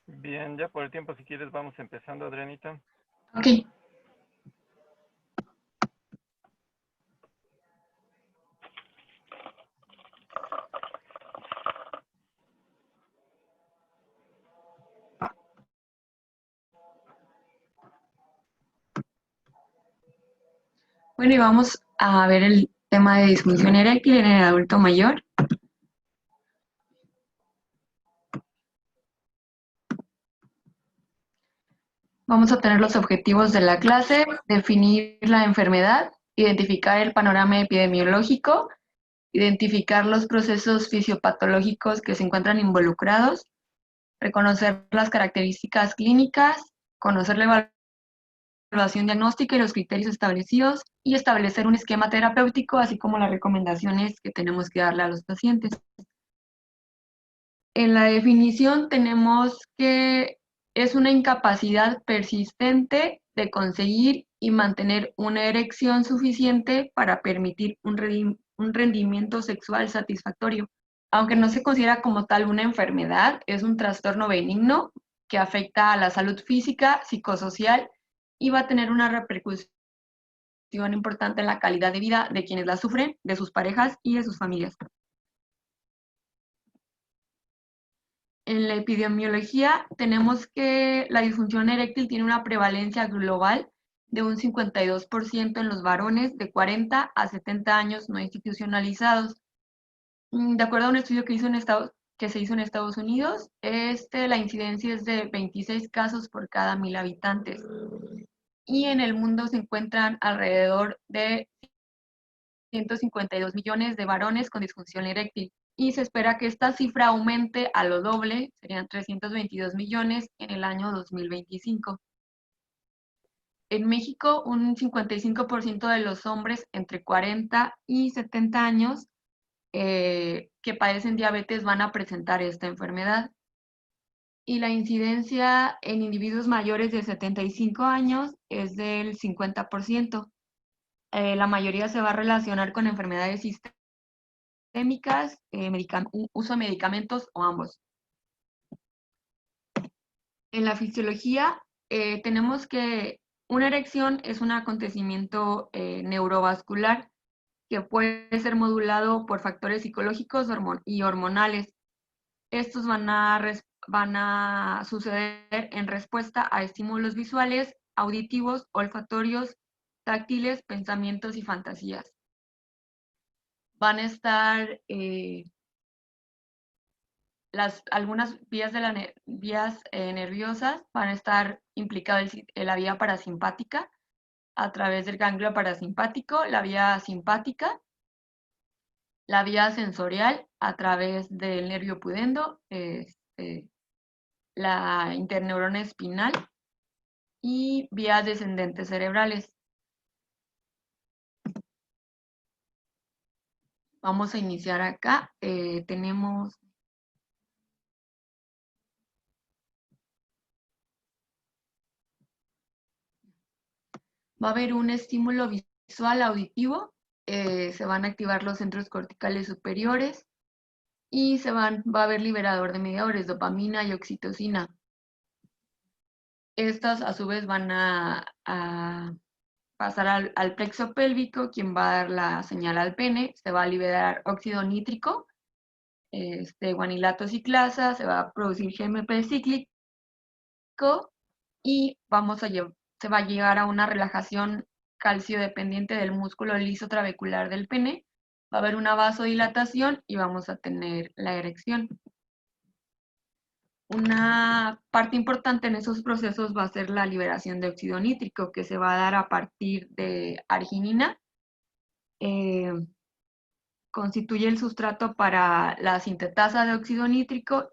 Bien, ya por el tiempo, si quieres, vamos empezando, Adrianita. Ok, bueno, y vamos a ver el tema de disfunción eréctil en el adulto mayor. Vamos a tener los objetivos de la clase, definir la enfermedad, identificar el panorama epidemiológico, identificar los procesos fisiopatológicos que se encuentran involucrados, reconocer las características clínicas, conocer la evaluación diagnóstica y los criterios establecidos y establecer un esquema terapéutico, así como las recomendaciones que tenemos que darle a los pacientes. En la definición tenemos que es una incapacidad persistente de conseguir y mantener una erección suficiente para permitir un rendimiento sexual satisfactorio. Aunque no se considera como tal una enfermedad, es un trastorno benigno que afecta a la salud física, psicosocial y va a tener una repercusión importante en la calidad de vida de quienes la sufren, de sus parejas y de sus familias. En la epidemiología tenemos que la disfunción eréctil tiene una prevalencia global de un 52% en los varones de 40 a 70 años no institucionalizados. De acuerdo a un estudio que se hizo en Estados Unidos, la incidencia es de 26 casos por cada 1.000 habitantes. Y en el mundo se encuentran alrededor de 152 millones de varones con disfunción eréctil. Y se espera que esta cifra aumente a lo doble, serían 322 millones en el año 2025. En México, un 55% de los hombres entre 40 y 70 años que padecen diabetes van a presentar esta enfermedad. Y la incidencia en individuos mayores de 75 años es del 50%. La mayoría se va a relacionar con enfermedades sistémicas, uso de medicamentos o ambos. En la fisiología tenemos que una erección es un acontecimiento neurovascular que puede ser modulado por factores psicológicos y hormonales. Estos van a suceder en respuesta a estímulos visuales, auditivos, olfatorios, táctiles, pensamientos y fantasías. Van a estar algunas vías nerviosas, van a estar implicadas en la vía parasimpática a través del ganglio parasimpático, la vía simpática, la vía sensorial a través del nervio pudendo, la interneurona espinal y vías descendentes cerebrales. Vamos a iniciar acá. Tenemos... Va a haber un estímulo visual auditivo, se van a activar los centros corticales superiores y va a haber liberador de mediadores, dopamina y oxitocina. Estas a su vez van a pasar al plexo pélvico, quien va a dar la señal al pene, se va a liberar óxido nítrico, guanilato ciclasa, se va a producir GMP cíclico y se va a llegar a una relajación calcio dependiente del músculo liso trabecular del pene, va a haber una vasodilatación y vamos a tener la erección. Una parte importante en esos procesos va a ser la liberación de óxido nítrico, que se va a dar a partir de arginina. Constituye el sustrato para la sintetasa de óxido nítrico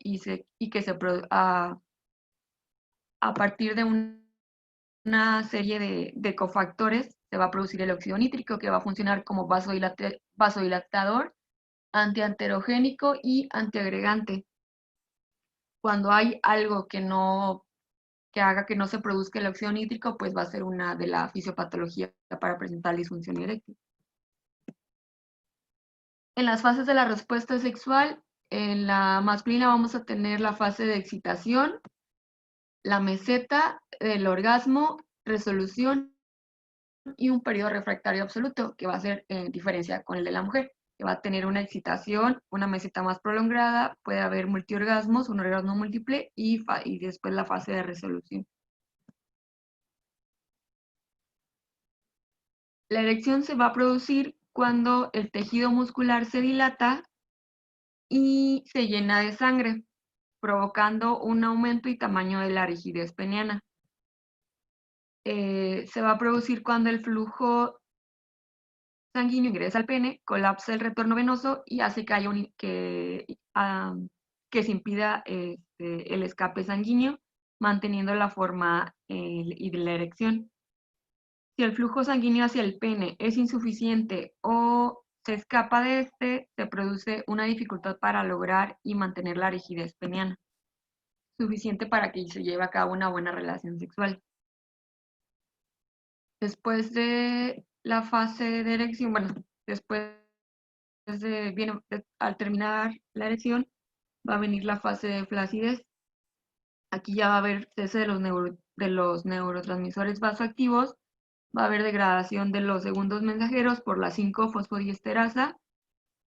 a partir de una serie de cofactores se va a producir el óxido nítrico, que va a funcionar como vasodilatador, antianterogénico y antiagregante. Cuando hay algo que haga que no se produzca el óxido nítrico, pues va a ser una de la fisiopatología para presentar disfunción eréctil. En las fases de la respuesta sexual, en la masculina vamos a tener la fase de excitación, la meseta, el orgasmo, resolución y un periodo refractario absoluto, que va a ser diferencia con el de la mujer, que va a tener una excitación, una meseta más prolongada, puede haber multiorgasmos, un orgasmo múltiple y después la fase de resolución. La erección se va a producir cuando el tejido muscular se dilata y se llena de sangre, provocando un aumento y tamaño de la rigidez peniana. Se va a producir cuando el flujo sanguíneo ingresa al pene, colapsa el retorno venoso y hace que, que se impida el escape sanguíneo, manteniendo la forma y de la erección. Si el flujo sanguíneo hacia el pene es insuficiente o se escapa de este, se produce una dificultad para lograr y mantener la rigidez peniana, suficiente para que se lleve a cabo una buena relación sexual. Después de la fase de erección, bueno, después al terminar la erección, va a venir la fase de flacidez. Aquí ya va a haber cese de los neurotransmisores vasoactivos, va a haber degradación de los segundos mensajeros por la 5-fosfodiesterasa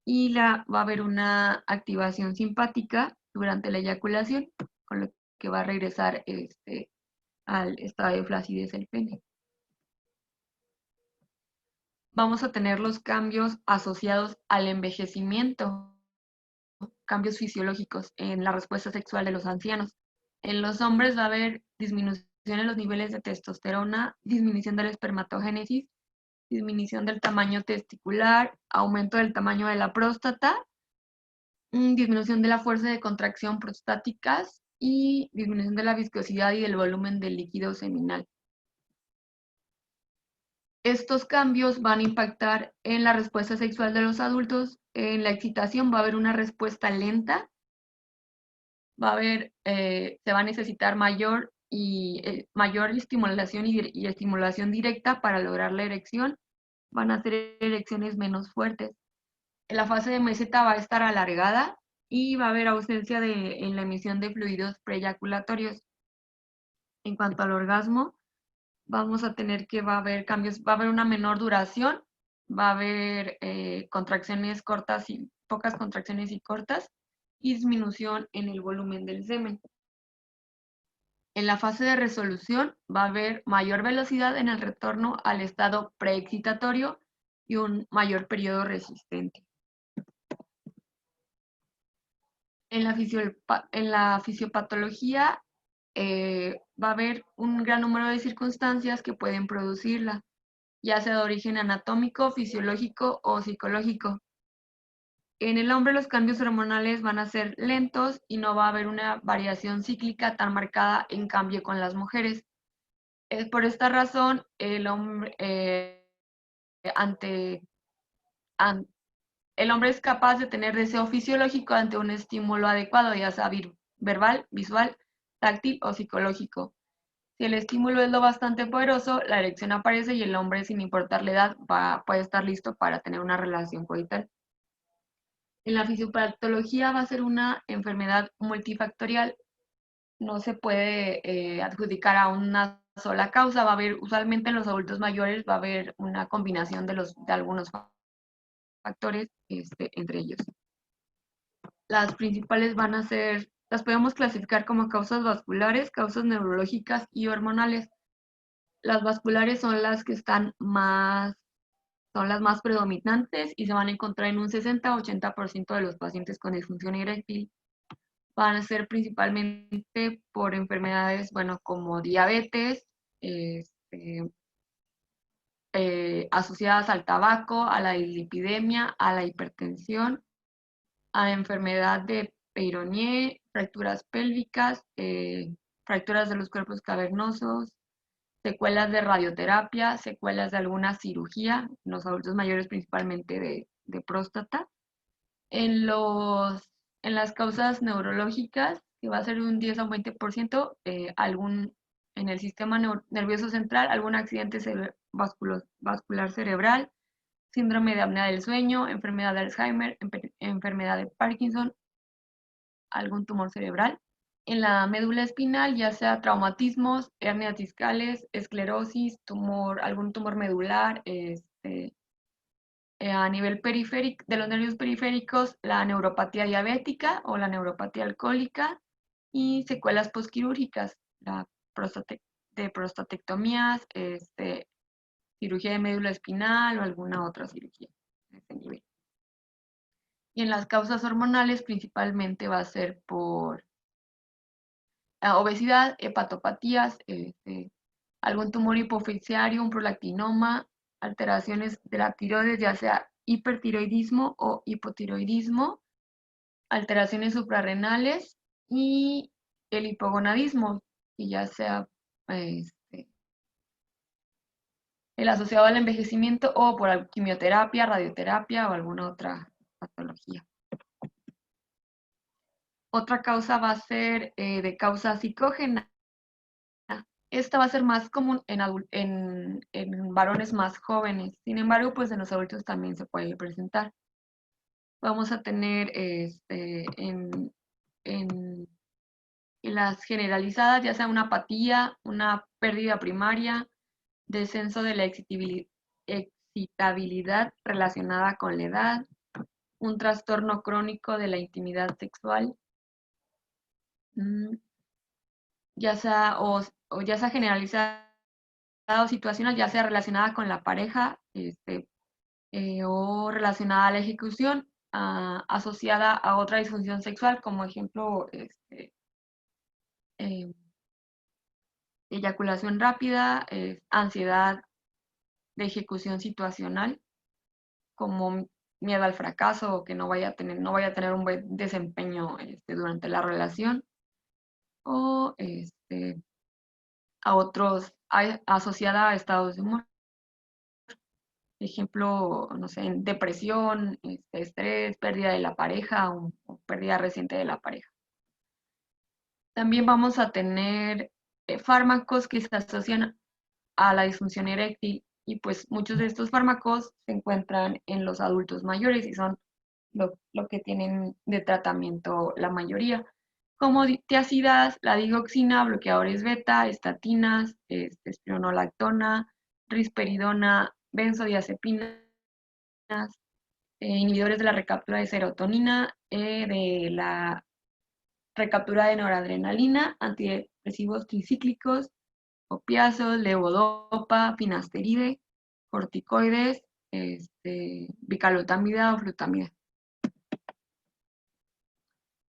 y va a haber una activación simpática durante la eyaculación, con lo que va a regresar al estado de flacidez del pene. Vamos a tener los cambios asociados al envejecimiento, cambios fisiológicos en la respuesta sexual de los ancianos. En los hombres va a haber disminución en los niveles de testosterona, disminución de la espermatogénesis, disminución del tamaño testicular, aumento del tamaño de la próstata, disminución de la fuerza de contracción prostáticas y disminución de la viscosidad y del volumen del líquido seminal. Estos cambios van a impactar en la respuesta sexual de los adultos. En la excitación va a haber una respuesta lenta, se va a necesitar mayor estimulación y estimulación directa para lograr la erección. Van a ser erecciones menos fuertes. La fase de meseta va a estar alargada y va a haber ausencia en la emisión de fluidos preeyaculatorios. En cuanto al orgasmo, vamos a tener que va a haber cambios, va a haber una menor duración, va a haber contracciones cortas y pocas contracciones y cortas, y disminución en el volumen del semen. En la fase de resolución va a haber mayor velocidad en el retorno al estado preexcitatorio y un mayor periodo resistente. En la fisiopatología va a haber un gran número de circunstancias que pueden producirla, ya sea de origen anatómico, fisiológico o psicológico. En el hombre los cambios hormonales van a ser lentos y no va a haber una variación cíclica tan marcada en cambio con las mujeres. Por esta razón, el hombre, el hombre es capaz de tener deseo fisiológico ante un estímulo adecuado, ya sea verbal, visual, táctil o psicológico. Si el estímulo es lo bastante poderoso, la erección aparece y el hombre, sin importar la edad, puede estar listo para tener una relación coital. En la fisiopatología va a ser una enfermedad multifactorial, no se puede adjudicar a una sola causa, va a haber, usualmente en los adultos mayores va a haber una combinación de algunos factores entre ellos. Las principales van a ser, las podemos clasificar como causas vasculares, causas neurológicas y hormonales. Las vasculares son las que son las más predominantes y se van a encontrar en un 60-80% de los pacientes con disfunción eréctil. Van a ser principalmente por enfermedades, bueno, como diabetes, asociadas al tabaco, a la dislipidemia, a la hipertensión, a enfermedad de Peyronie, fracturas pélvicas, fracturas de los cuerpos cavernosos, secuelas de radioterapia, secuelas de alguna cirugía, en los adultos mayores principalmente de próstata. En las causas neurológicas, que va a ser un 10 a un 20%, en el sistema nervioso central, algún accidente vascular cerebral, síndrome de apnea del sueño, enfermedad de Alzheimer, enfermedad de Parkinson, algún tumor cerebral. En la médula espinal, ya sea traumatismos, hernias discales, esclerosis, algún tumor medular, a nivel periférico, de los nervios periféricos, la neuropatía diabética o la neuropatía alcohólica y secuelas postquirúrgicas, de prostatectomías, cirugía de médula espinal o alguna otra cirugía de ese nivel. Y en las causas hormonales principalmente va a ser por obesidad, hepatopatías, algún tumor hipofisiario, un prolactinoma, alteraciones de la tiroides, ya sea hipertiroidismo o hipotiroidismo, alteraciones suprarrenales y el hipogonadismo, que ya sea el asociado al envejecimiento o por quimioterapia, radioterapia o alguna otra patología. Otra causa va a ser de causa psicógena. Esta va a ser más común en varones más jóvenes. Sin embargo, pues en los adultos también se puede presentar. Vamos a tener en las generalizadas, ya sea una apatía, una pérdida primaria, descenso de la excitabilidad relacionada con la edad, un trastorno crónico de la intimidad sexual, ya sea o ya sea generalizada o situacional, ya sea relacionada con la pareja, o relacionada a la ejecución, asociada a otra disfunción sexual, como ejemplo, eh, eyaculación rápida, ansiedad de ejecución situacional, como miedo al fracaso o que no vaya a tener un buen desempeño durante la relación, o asociada a estados de humor. Ejemplo, no sé, en depresión, estrés, pérdida de la pareja o pérdida reciente de la pareja. También vamos a tener fármacos que se asocian a la disfunción eréctil y pues muchos de estos fármacos se encuentran en los adultos mayores y son lo que tienen de tratamiento la mayoría, como tiazidas, la digoxina, bloqueadores beta, estatinas, espironolactona, risperidona, benzodiazepinas, inhibidores de la recaptura de serotonina, de la recaptura de noradrenalina, antidepresivos tricíclicos, opiáceos, levodopa, finasteride, corticoides, bicalotamida o flutamida.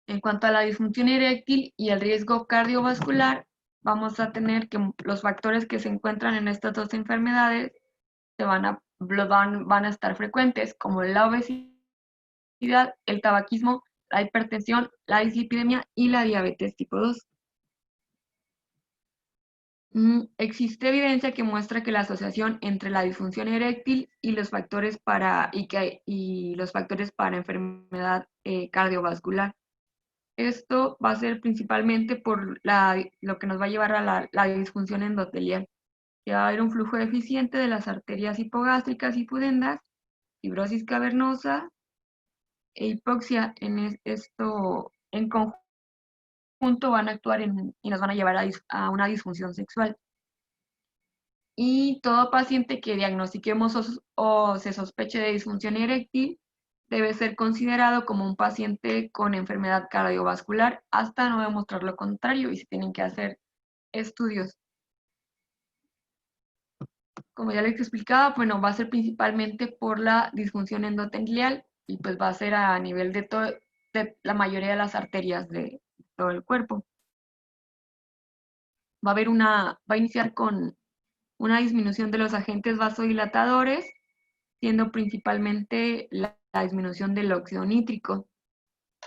En cuanto a la disfunción eréctil y el riesgo cardiovascular, vamos a tener que los factores que se encuentran en estas dos enfermedades van a estar frecuentes, como la obesidad, el tabaquismo, la hipertensión, la dislipidemia y la diabetes tipo 2. Existe evidencia que muestra que la asociación entre la disfunción eréctil y los factores para enfermedad cardiovascular. Esto va a ser principalmente por lo que nos va a llevar a la disfunción endotelial, que va a haber un flujo deficiente de las arterias hipogástricas y pudendas, fibrosis cavernosa e hipoxia. Esto en conjunto van a actuar y nos van a llevar a una disfunción sexual. Y todo paciente que diagnostiquemos o se sospeche de disfunción eréctil debe ser considerado como un paciente con enfermedad cardiovascular hasta no demostrar lo contrario y se tienen que hacer estudios. Como ya les explicaba, bueno, va a ser principalmente por la disfunción endotelial y pues va a ser a nivel de la mayoría de las arterias de todo el cuerpo. Va a iniciar con una disminución de los agentes vasodilatadores, siendo principalmente la disminución del óxido nítrico.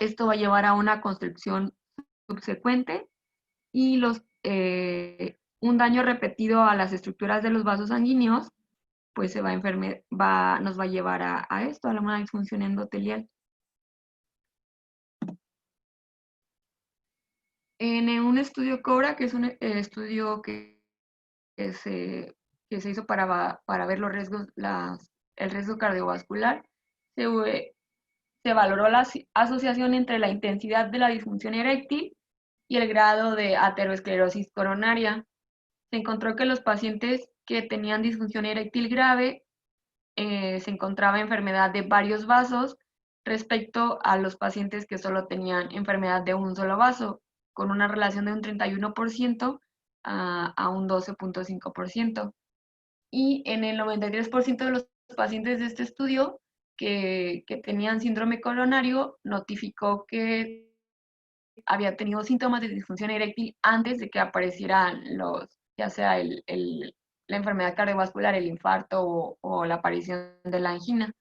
Esto va a llevar a una constricción subsecuente y un daño repetido a las estructuras de los vasos sanguíneos, pues nos va a llevar a esto, a una disfunción endotelial. En un estudio COBRA, que es un estudio que se hizo para ver los riesgos, el riesgo cardiovascular, se valoró la asociación entre la intensidad de la disfunción eréctil y el grado de aterosclerosis coronaria. Se encontró que los pacientes que tenían disfunción eréctil grave se encontraba enfermedad de varios vasos respecto a los pacientes que solo tenían enfermedad de un solo vaso, con una relación de un 31% a un 12.5%. Y en el 93% de los pacientes de este estudio que tenían síndrome coronario, notificó que había tenido síntomas de disfunción eréctil antes de que aparecieran ya sea la enfermedad cardiovascular, el infarto o la aparición de la angina.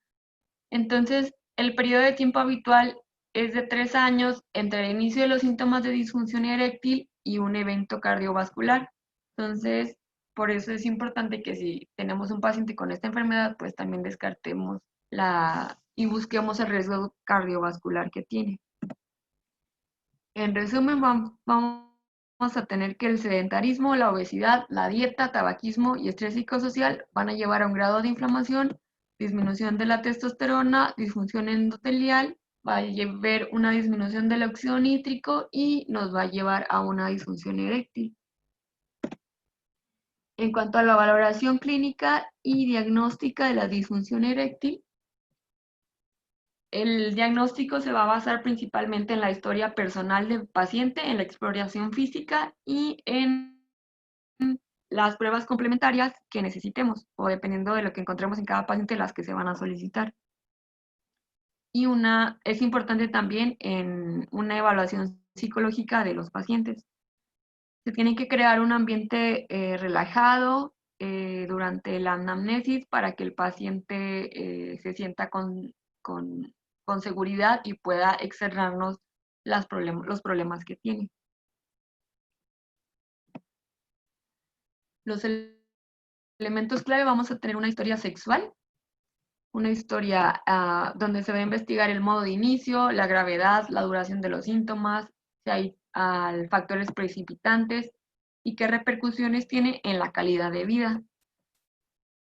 Entonces, el periodo de tiempo habitual es de 3 años entre el inicio de los síntomas de disfunción eréctil y un evento cardiovascular. Entonces, por eso es importante que si tenemos un paciente con esta enfermedad, pues también descartemos y busquemos el riesgo cardiovascular que tiene. En resumen, vamos a tener que el sedentarismo, la obesidad, la dieta, tabaquismo y estrés psicosocial van a llevar a un grado de inflamación, disminución de la testosterona, disfunción endotelial, va a haber una disminución del óxido nítrico y nos va a llevar a una disfunción eréctil. En cuanto a la valoración clínica y diagnóstica de la disfunción eréctil, el diagnóstico se va a basar principalmente en la historia personal del paciente, en la exploración física y en las pruebas complementarias que necesitemos, o dependiendo de lo que encontremos en cada paciente, las que se van a solicitar. Y es importante también en una evaluación psicológica de los pacientes. Se tiene que crear un ambiente relajado durante la anamnesis para que el paciente se sienta con seguridad y pueda externarnos los problemas que tiene. Los elementos clave, vamos a tener una historia sexual, una historia donde se va a investigar el modo de inicio, la gravedad, la duración de los síntomas, si hay factores precipitantes y qué repercusiones tiene en la calidad de vida.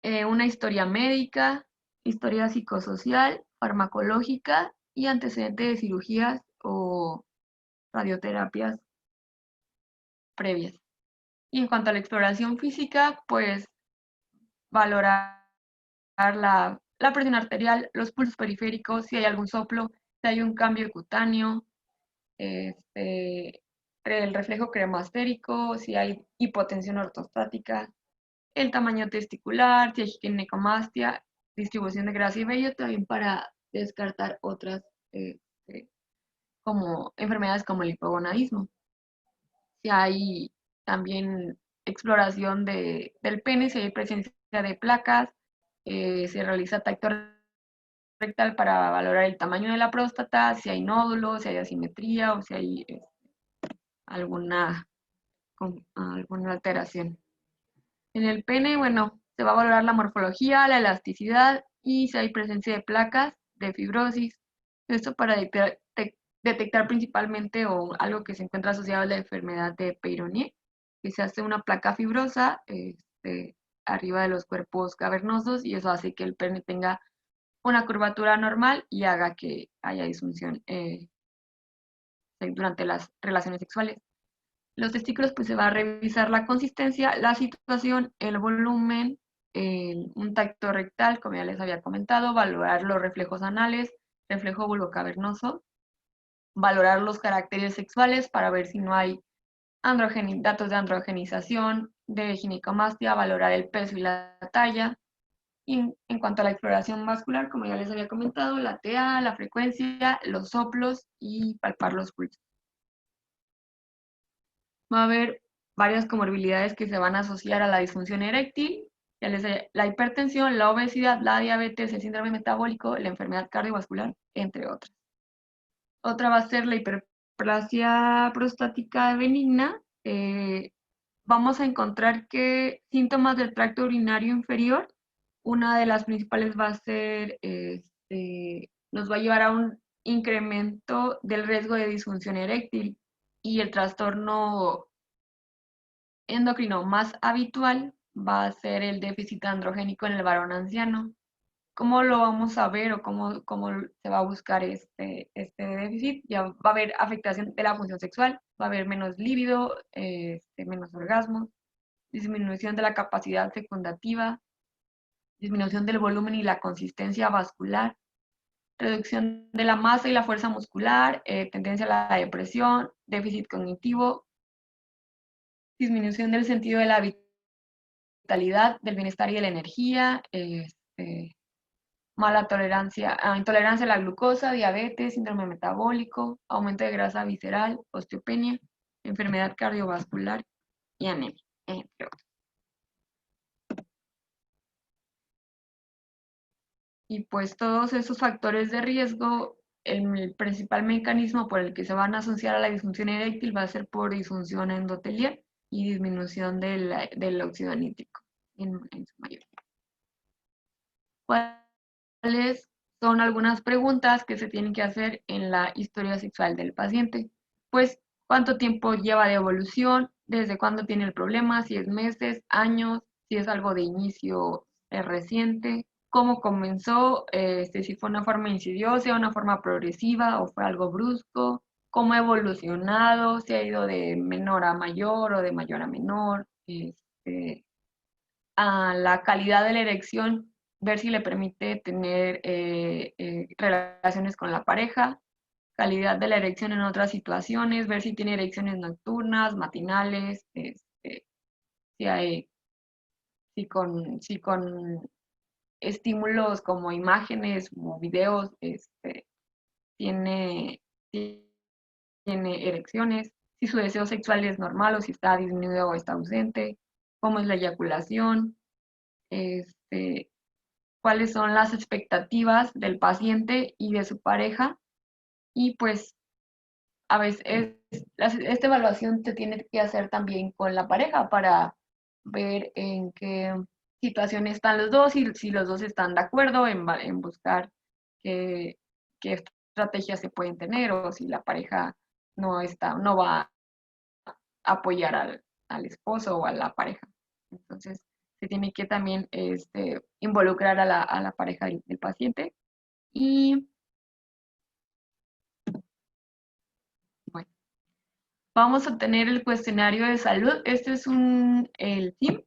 Una historia médica, historia psicosocial, farmacológica y antecedente de cirugías o radioterapias previas. Y en cuanto a la exploración física, pues valorar la presión arterial, los pulsos periféricos, si hay algún soplo, si hay un cambio cutáneo, el reflejo cremastérico, si hay hipotensión ortostática, el tamaño testicular, si hay ginecomastia, distribución de grasa y vello, también para descartar otras como enfermedades como el hipogonadismo. Si hay también exploración del pene, si hay presencia de placas, se realiza tacto rectal para valorar el tamaño de la próstata, si hay nódulos, si hay asimetría o si hay alguna alteración. En el pene, bueno, se va a valorar la morfología, la elasticidad y si hay presencia de placas de fibrosis. Esto para detectar principalmente algo que se encuentra asociado a la enfermedad de Peyronie, que se hace una placa fibrosa arriba de los cuerpos cavernosos y eso hace que el pene tenga una curvatura normal y haga que haya disfunción durante las relaciones sexuales. Los testículos, pues se va a revisar la consistencia, la situación, el volumen, un tacto rectal, como ya les había comentado, valorar los reflejos anales, reflejo vulvocavernoso, valorar los caracteres sexuales para ver si no hay datos de androgenización, de ginecomastia, valorar el peso y la talla. Y en cuanto a la exploración vascular, como ya les había comentado, la TA, la frecuencia, los soplos y palpar los pulsos. Va a haber varias comorbilidades que se van a asociar a la disfunción eréctil, la hipertensión, la obesidad, la diabetes, el síndrome metabólico, la enfermedad cardiovascular, entre otras. Otra va a ser la hiperplasia prostática benigna. Vamos a encontrar que síntomas del tracto urinario inferior, una de las principales va a ser, nos va a llevar a un incremento del riesgo de disfunción eréctil y el trastorno endocrino más habitual va a ser el déficit androgénico en el varón anciano. ¿Cómo lo vamos a ver o cómo se va a buscar este déficit? Ya va a haber afectación de la función sexual, va a haber menos líbido, menos orgasmos, disminución de la capacidad fecundativa, disminución del volumen y la consistencia vascular, reducción de la masa y la fuerza muscular, tendencia a la depresión, déficit cognitivo, disminución del sentido de la vitalidad, del bienestar y de la energía, mala tolerancia, intolerancia a la glucosa, diabetes, síndrome metabólico, aumento de grasa visceral, osteopenia, enfermedad cardiovascular y anemia, entre otros. Y pues todos esos factores de riesgo, el principal mecanismo por el que se van a asociar a la disfunción eréctil va a ser por disfunción endotelial y disminución del óxido nítrico en su mayoría. ¿Cuáles son algunas preguntas que se tienen que hacer en la historia sexual del paciente? Pues, ¿cuánto tiempo lleva de evolución? ¿Desde cuándo tiene el problema? Si es meses, años, si es algo de inicio reciente, cómo comenzó, si fue una forma insidiosa, una forma progresiva o fue algo brusco, cómo ha evolucionado, si ha ido de menor a mayor o de mayor a menor, a la calidad de la erección, ver si le permite tener relaciones con la pareja, calidad de la erección en otras situaciones, ver si tiene erecciones nocturnas, matinales, si hay, si con estímulos como imágenes o videos, tiene, tiene erecciones, si su deseo sexual es normal o si está disminuido o está ausente, cómo es la eyaculación, este, cuáles son las expectativas del paciente y de su pareja. Y pues a veces esta evaluación se tiene que hacer también con la pareja para ver en qué situación están los dos y si los dos están de acuerdo en buscar qué, qué estrategias se pueden tener o si la pareja no va a apoyar al esposo o a la pareja. Entonces, se tiene que también involucrar a la pareja del paciente. Y bueno, vamos a tener el cuestionario de salud. Este es el TIM.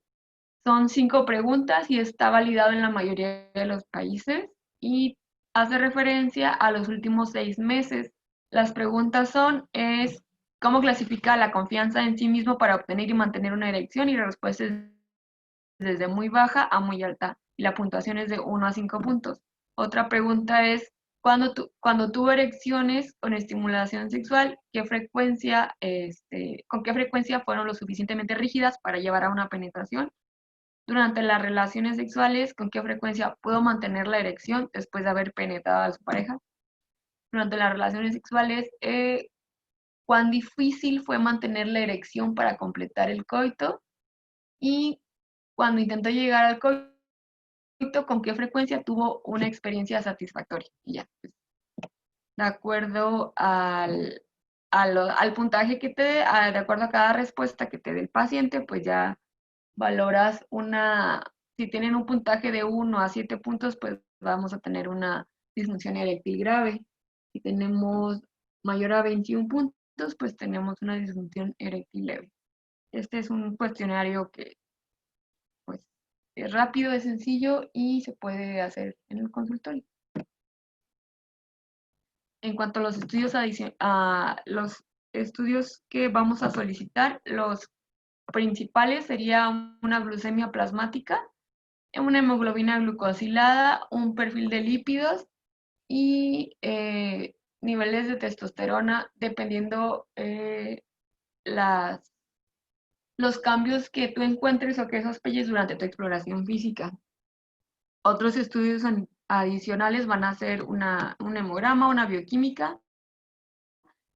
Son 5 preguntas y está validado en la mayoría de los países y hace referencia a los últimos 6 meses. Las preguntas son, ¿cómo clasifica la confianza en sí mismo para obtener y mantener una erección? Y la respuesta es desde muy baja a muy alta. Y la puntuación es de 1 a 5 puntos. Otra pregunta es, cuando tuvo erecciones con estimulación sexual, ¿con qué frecuencia fueron lo suficientemente rígidas para llevar a una penetración? Durante las relaciones sexuales, ¿con qué frecuencia pudo mantener la erección después de haber penetrado a su pareja? Durante las relaciones sexuales, ¿cuán difícil fue mantener la erección para completar el coito? Y cuando intentó llegar al coito, ¿con qué frecuencia tuvo una experiencia satisfactoria? Y ya, pues, de acuerdo al puntaje que te dé, de acuerdo a cada respuesta que te dé el paciente, pues ya valoras si tienen un puntaje de 1 a 7 puntos, pues vamos a tener una disfunción eréctil grave. Si tenemos mayor a 21 puntos, pues tenemos una disfunción eréctil leve. Este es un cuestionario que pues es rápido, es sencillo y se puede hacer en el consultorio. En cuanto a los estudios que vamos a solicitar, los principales serían una glucemia plasmática, una hemoglobina glucosilada, un perfil de lípidos y niveles de testosterona, dependiendo los cambios que tú encuentres o que sospeches durante tu exploración física. Otros estudios adicionales van a ser un hemograma, una bioquímica,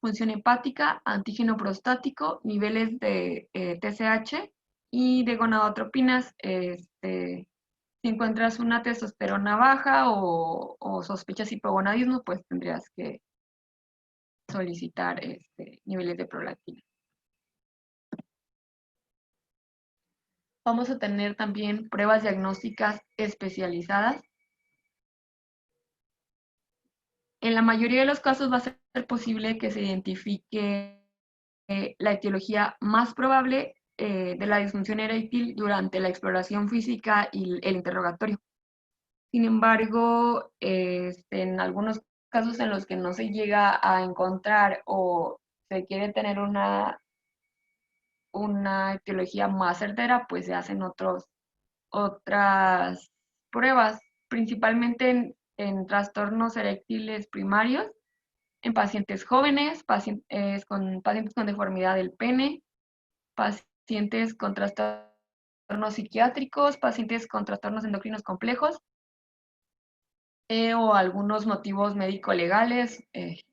función hepática, antígeno prostático, niveles de TSH y de gonadotropinas. Si encuentras una testosterona baja o sospechas hipogonadismo, pues tendrías que solicitar niveles de prolactina. Vamos a tener también pruebas diagnósticas especializadas. En la mayoría de los casos va a ser posible que se identifique la etiología más probable de la disfunción eréctil durante la exploración física y el interrogatorio. Sin embargo, en algunos casos en los que no se llega a encontrar o se quiere tener una etiología más certera, pues se hacen otras pruebas, principalmente en trastornos eréctiles primarios, en pacientes jóvenes, pacientes con deformidad del pene, pacientes con trastornos psiquiátricos, pacientes con trastornos endocrinos complejos, o algunos motivos médico-legales,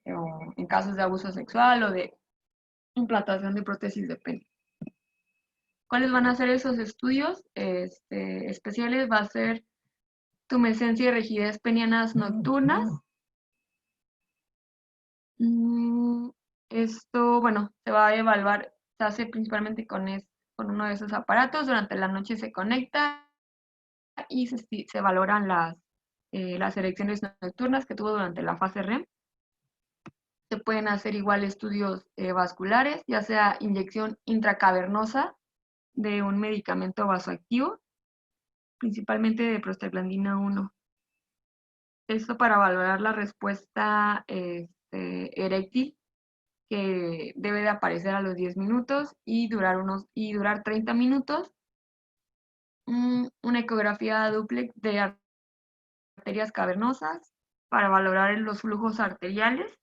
o en casos de abuso sexual o de implantación de prótesis de pene. ¿Cuáles van a ser esos estudios especiales? Va a ser tumescencia y rigidez penianas nocturnas. Esto, bueno, se va a evaluar, se hace principalmente con uno de esos aparatos. Durante la noche se conecta y se valoran las erecciones nocturnas que tuvo durante la fase REM. Se pueden hacer igual estudios vasculares, ya sea inyección intracavernosa de un medicamento vasoactivo, principalmente de prostaglandina 1. Esto para valorar la respuesta eréctil, que debe de aparecer a los 10 minutos y durar 30 minutos. Una ecografía dúplex de arterias cavernosas para valorar los flujos arteriales.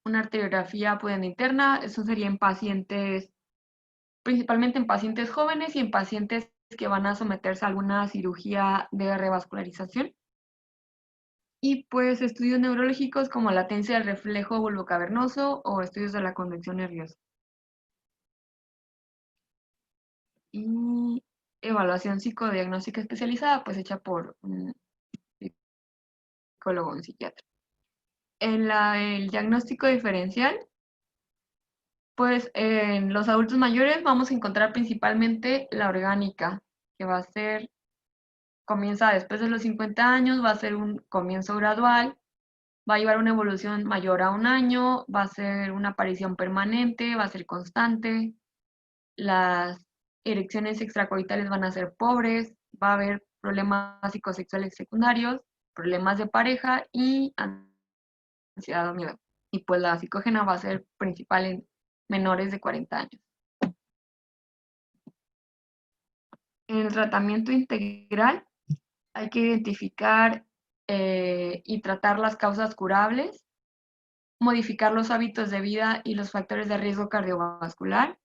Una arteriografía interna, eso sería en pacientes, principalmente en pacientes jóvenes y en pacientes que van a someterse a alguna cirugía de revascularización. Y pues estudios neurológicos como latencia del reflejo bulbocavernoso o estudios de la conducción nerviosa. Y evaluación psicodiagnóstica especializada, pues hecha por un psicólogo o un psiquiatra. En el diagnóstico diferencial, pues en los adultos mayores vamos a encontrar principalmente la orgánica, que comienza después de los 50 años, va a ser un comienzo gradual, va a llevar una evolución mayor a un año, va a ser una aparición permanente, va a ser constante, las erecciones extracoitales van a ser pobres, va a haber problemas psicosexuales secundarios, problemas de pareja y ansiedad o miedo. Y pues la psicógena va a ser principal en menores de 40 años. En el tratamiento integral hay que identificar y tratar las causas curables, modificar los hábitos de vida y los factores de riesgo cardiovascular,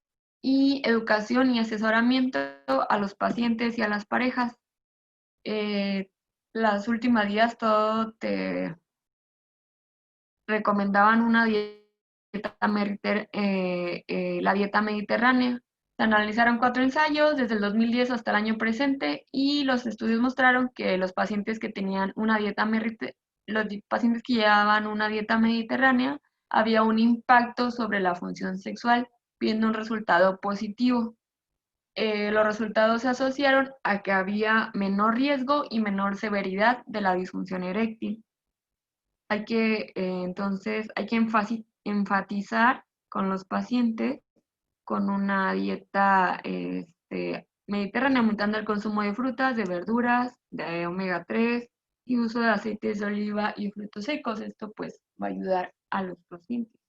y educación y asesoramiento a los pacientes y a las parejas. Las últimas días todo te recomendaban una dieta la dieta mediterránea. Se analizaron 4 ensayos desde el 2010 hasta el año presente y los estudios mostraron que los pacientes que tenían los pacientes que llevaban una dieta mediterránea, había un impacto sobre la función sexual, viendo un resultado positivo. Los resultados se asociaron a que había menor riesgo y menor severidad de la disfunción eréctil. Entonces, hay que enfatizar con los pacientes con una dieta mediterránea, aumentando el consumo de frutas, de verduras, de omega 3 y uso de aceites de oliva y frutos secos. Esto pues va a ayudar a los pacientes.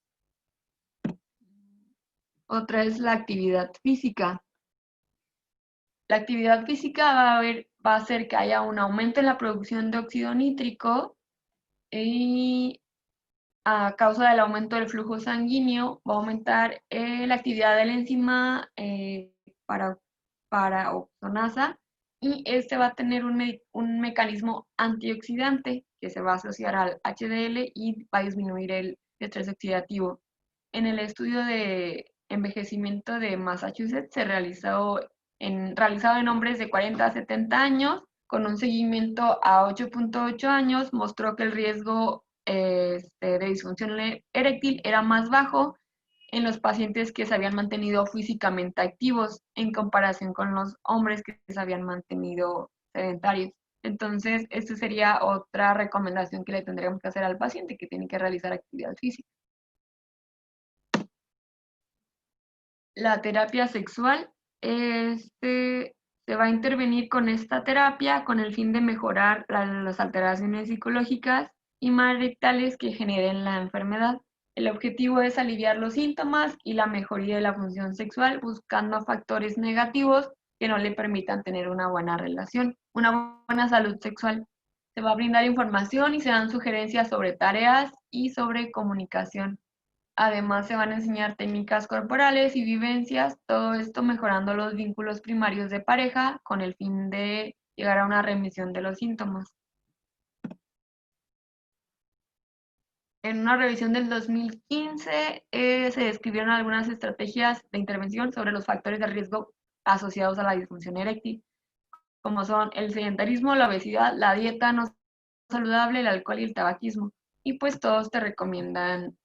Otra es la actividad física. La actividad física va a hacer que haya un aumento en la producción de óxido nítrico y a causa del aumento del flujo sanguíneo va a aumentar la actividad de la enzima para oxonasa, y este va a tener un mecanismo antioxidante que se va a asociar al HDL y va a disminuir el estrés oxidativo. En el estudio de envejecimiento de Massachusetts realizado en hombres de 40 a 70 años, con un seguimiento a 8.8 años, mostró que el riesgo de disfunción eréctil era más bajo en los pacientes que se habían mantenido físicamente activos en comparación con los hombres que se habían mantenido sedentarios. Entonces, esta sería otra recomendación que le tendríamos que hacer al paciente, que tiene que realizar actividad física. La terapia sexual, se va a intervenir con esta terapia con el fin de mejorar las alteraciones psicológicas y maritales que generen la enfermedad. El objetivo es aliviar los síntomas y la mejoría de la función sexual, buscando factores negativos que no le permitan tener una buena relación, una buena salud sexual. Se va a brindar información y se dan sugerencias sobre tareas y sobre comunicación. Además, se van a enseñar técnicas corporales y vivencias, todo esto mejorando los vínculos primarios de pareja con el fin de llegar a una remisión de los síntomas. En una revisión del 2015 se describieron algunas estrategias de intervención sobre los factores de riesgo asociados a la disfunción eréctil, como son el sedentarismo, la obesidad, la dieta no saludable, el alcohol y el tabaquismo. Y pues todos te recomiendan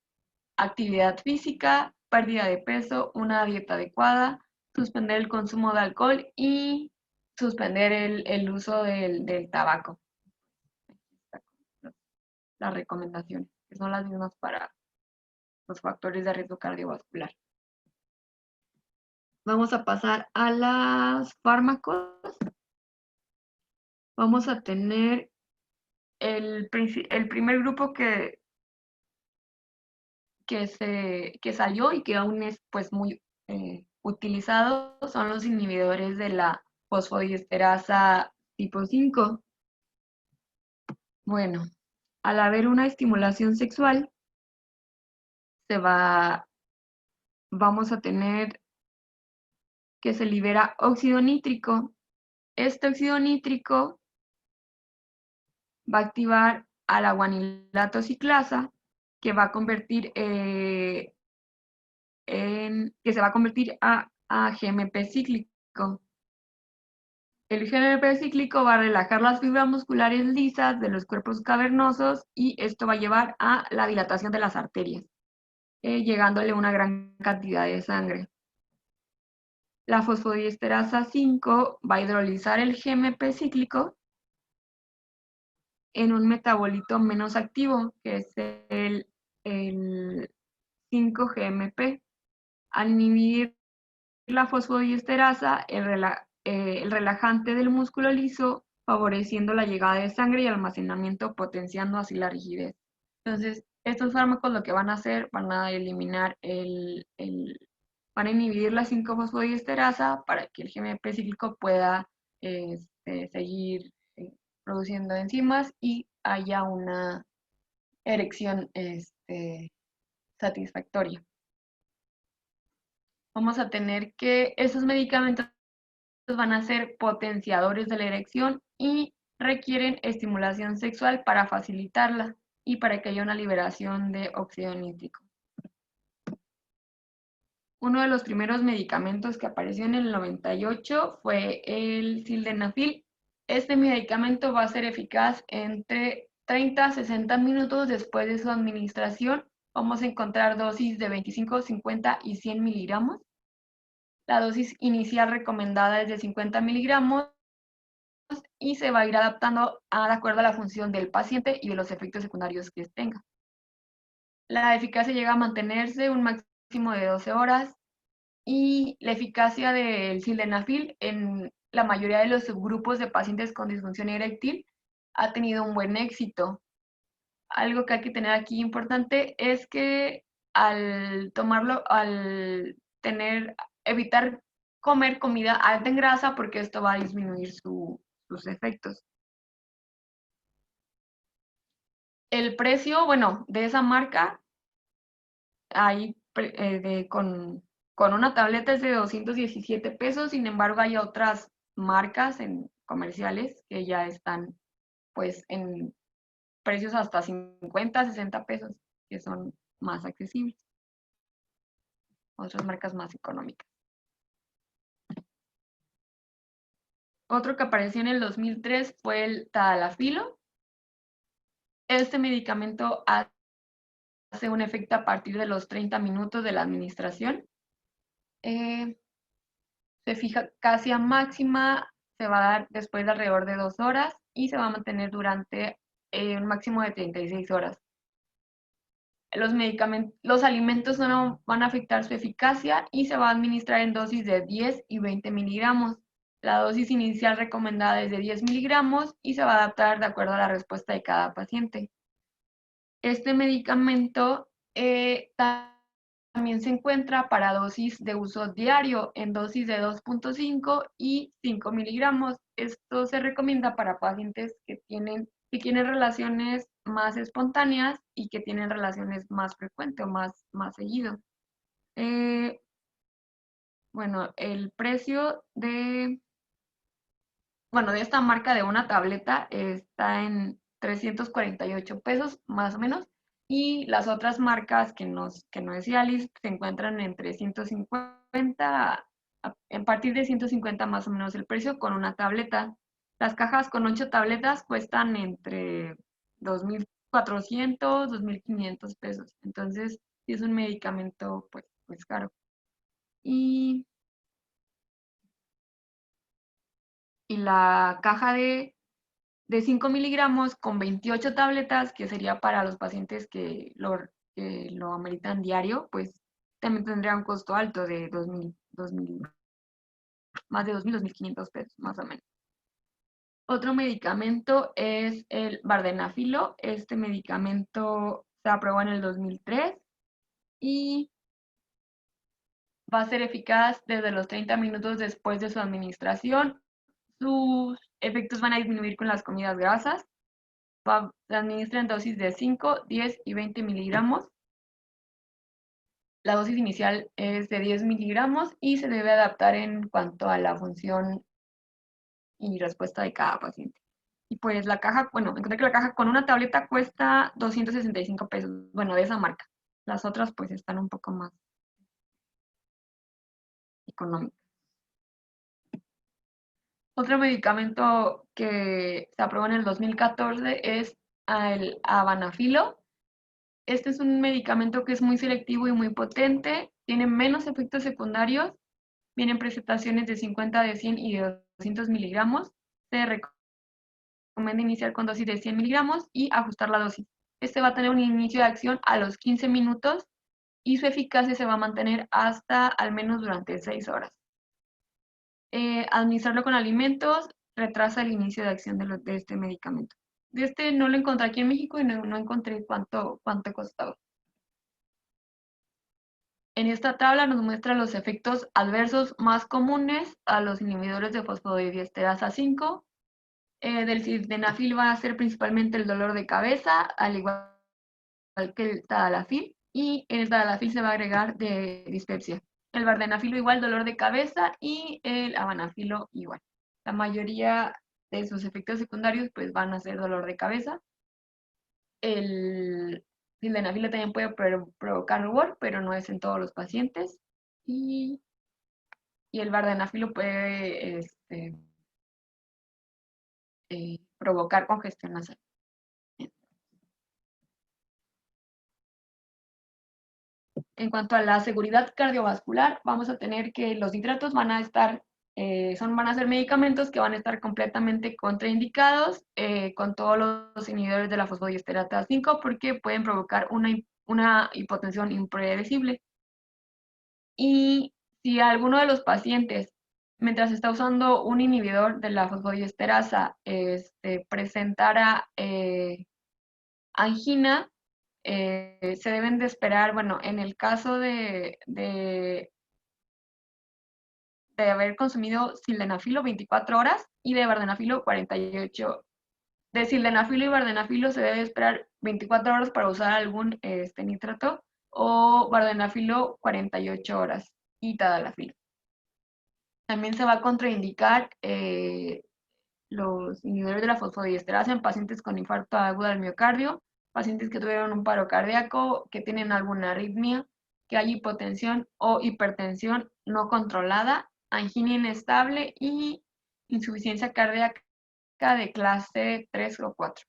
actividad física, pérdida de peso, una dieta adecuada, suspender el consumo de alcohol y suspender el uso del tabaco. Las recomendaciones, que son las mismas para los factores de riesgo cardiovascular. Vamos a pasar a los fármacos. Vamos a tener el primer grupo que salió y que aún es pues muy utilizado son los inhibidores de la fosfodiesterasa tipo 5. Bueno, al haber una estimulación sexual, vamos a tener que se libera óxido nítrico. Este óxido nítrico va a activar a la guanilato ciclasa, que va a convertir que se va a convertir a GMP cíclico. El GMP cíclico va a relajar las fibras musculares lisas de los cuerpos cavernosos y esto va a llevar a la dilatación de las arterias, llegándole una gran cantidad de sangre. La fosfodiesterasa 5 va a hidrolizar el GMP cíclico en un metabolito menos activo, que es el 5-GMP. Al inhibir la fosfodiesterasa, el relajante del músculo liso, favoreciendo la llegada de sangre y almacenamiento, potenciando así la rigidez. Entonces, estos fármacos lo que van a hacer, van a eliminar van a inhibir la 5-fosfodiesterasa para que el GMP cíclico pueda seguir produciendo enzimas y haya una erección satisfactoria. Vamos a tener que esos medicamentos van a ser potenciadores de la erección y requieren estimulación sexual para facilitarla y para que haya una liberación de óxido nítrico. Uno de los primeros medicamentos que apareció en el 98 fue el sildenafil. Este medicamento va a ser eficaz entre 30 a 60 minutos después de su administración. Vamos a encontrar dosis de 25, 50 y 100 miligramos. La dosis inicial recomendada es de 50 miligramos y se va a ir adaptando de acuerdo a la función del paciente y de los efectos secundarios que tenga. La eficacia llega a mantenerse un máximo de 12 horas y la eficacia del sildenafil en la mayoría de los subgrupos de pacientes con disfunción eréctil ha tenido un buen éxito. Algo que hay que tener aquí importante es que al tomarlo, evitar comer comida alta en grasa porque esto va a disminuir sus efectos. El precio, bueno, de esa marca, hay con una tableta es de 217 pesos, sin embargo hay otras marcas comerciales que ya están pues en precios hasta 50, 60 pesos, que son más accesibles. Otras marcas más económicas. Otro que apareció en el 2003 fue el tadalafilo. Este medicamento hace un efecto a partir de los 30 minutos de la administración. Se fija casi a máxima, se va a dar después de alrededor de 2 horas y se va a mantener durante un máximo de 36 horas. los alimentos no van a afectar su eficacia y se va a administrar en dosis de 10 y 20 miligramos. La dosis inicial recomendada es de 10 miligramos y se va a adaptar de acuerdo a la respuesta de cada paciente. Este medicamento también se encuentra para dosis de uso diario en dosis de 2.5 y 5 miligramos. Esto se recomienda para pacientes que tienen relaciones más espontáneas y que tienen relaciones más frecuentes o más seguido. Bueno, el precio de esta marca de una tableta está en 348 pesos, más o menos, y las otras marcas que no es Cialis se encuentran entre 150, a partir de 150 más o menos el precio con una tableta. Las cajas con 8 tabletas cuestan entre 2.400, 2.500 pesos. Entonces, sí es un medicamento pues caro. Y la caja de 5 miligramos con 28 tabletas, que sería para los pacientes que lo ameritan diario, pues también tendría un costo alto de 2.000, más de 2.500 pesos, más o menos. Otro medicamento es el vardenafilo. Este medicamento se aprobó en el 2003 y va a ser eficaz desde los 30 minutos después de su administración. Sus efectos van a disminuir con las comidas grasas. Se administra en dosis de 5, 10 y 20 miligramos. La dosis inicial es de 10 miligramos y se debe adaptar en cuanto a la función y respuesta de cada paciente. Y pues la caja, encontré que la caja con una tableta cuesta 265 pesos, de esa marca. Las otras pues están un poco más económicas. Otro medicamento que se aprobó en el 2014 es el avanafilo. Este es un medicamento que es muy selectivo y muy potente, tiene menos efectos secundarios, vienen presentaciones de 50, de 100 y de 200 miligramos. Se recomienda iniciar con dosis de 100 miligramos y ajustar la dosis. Este va a tener un inicio de acción a los 15 minutos y su eficacia se va a mantener hasta al menos durante 6 horas. Administrarlo con alimentos retrasa el inicio de acción de este medicamento. De este no lo encontré aquí en México y no encontré cuánto costaba. En esta tabla nos muestra los efectos adversos más comunes a los inhibidores de fosfodiesterasa 5. Del sildenafil va a ser principalmente el dolor de cabeza, al igual que el tadalafil, y el tadalafil se va a agregar de dispepsia. El vardenafilo igual, dolor de cabeza, y el avanafilo igual. La mayoría de sus efectos secundarios pues van a ser dolor de cabeza. El sildenafilo también puede provocar rubor, pero no es en todos los pacientes. Y el vardenafilo puede provocar congestión nasal. En cuanto a la seguridad cardiovascular, vamos a tener que los nitratos van a ser medicamentos que van a estar completamente contraindicados con todos los inhibidores de la fosfodiesterasa 5 porque pueden provocar una hipotensión impredecible. Y si alguno de los pacientes, mientras está usando un inhibidor de la fosfodiesterasa, presentara angina, se deben de esperar, en el caso de haber consumido sildenafilo 24 horas y de vardenafilo 48. De sildenafilo y vardenafilo se debe esperar 24 horas para usar algún nitrato o vardenafilo 48 horas y tadalafilo. También se va a contraindicar los inhibidores de la fosfodiesterasa en pacientes con infarto agudo del miocardio, pacientes que tuvieron un paro cardíaco, que tienen alguna arritmia, que hay hipotensión o hipertensión no controlada, angina inestable y insuficiencia cardíaca de clase 3 o 4.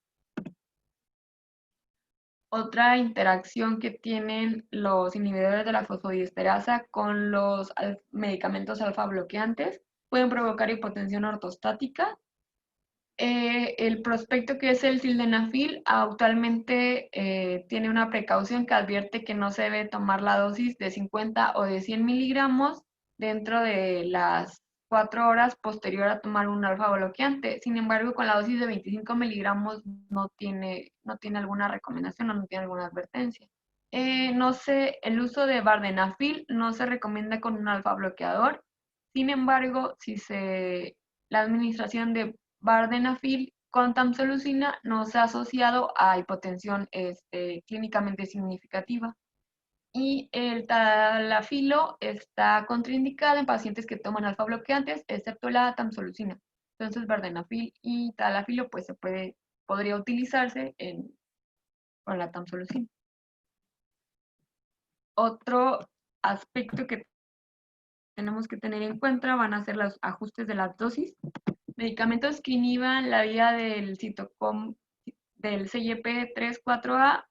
Otra interacción que tienen los inhibidores de la fosfodiesterasa con los medicamentos alfa bloqueantes pueden provocar hipotensión ortostática, El prospecto, que es el sildenafil, actualmente tiene una precaución que advierte que no se debe tomar la dosis de 50 o de 100 miligramos dentro de las 4 horas posterior a tomar un alfa bloqueante. Sin embargo, con la dosis de 25 miligramos no tiene alguna recomendación o no tiene alguna advertencia. No sé, el uso de vardenafil no se recomienda con un alfa bloqueador. Sin embargo, la administración de vardenafil con tamsulusina no se ha asociado a hipotensión clínicamente significativa. Y el talafilo está contraindicado en pacientes que toman alfa bloqueantes, excepto la tamsulusina. Entonces, vardenafil y talafilo pues podría utilizarse con la tamsulusina. Otro aspecto que tenemos que tener en cuenta van a ser los ajustes de las dosis. Medicamentos que inhiban la vía del del CYP3-4A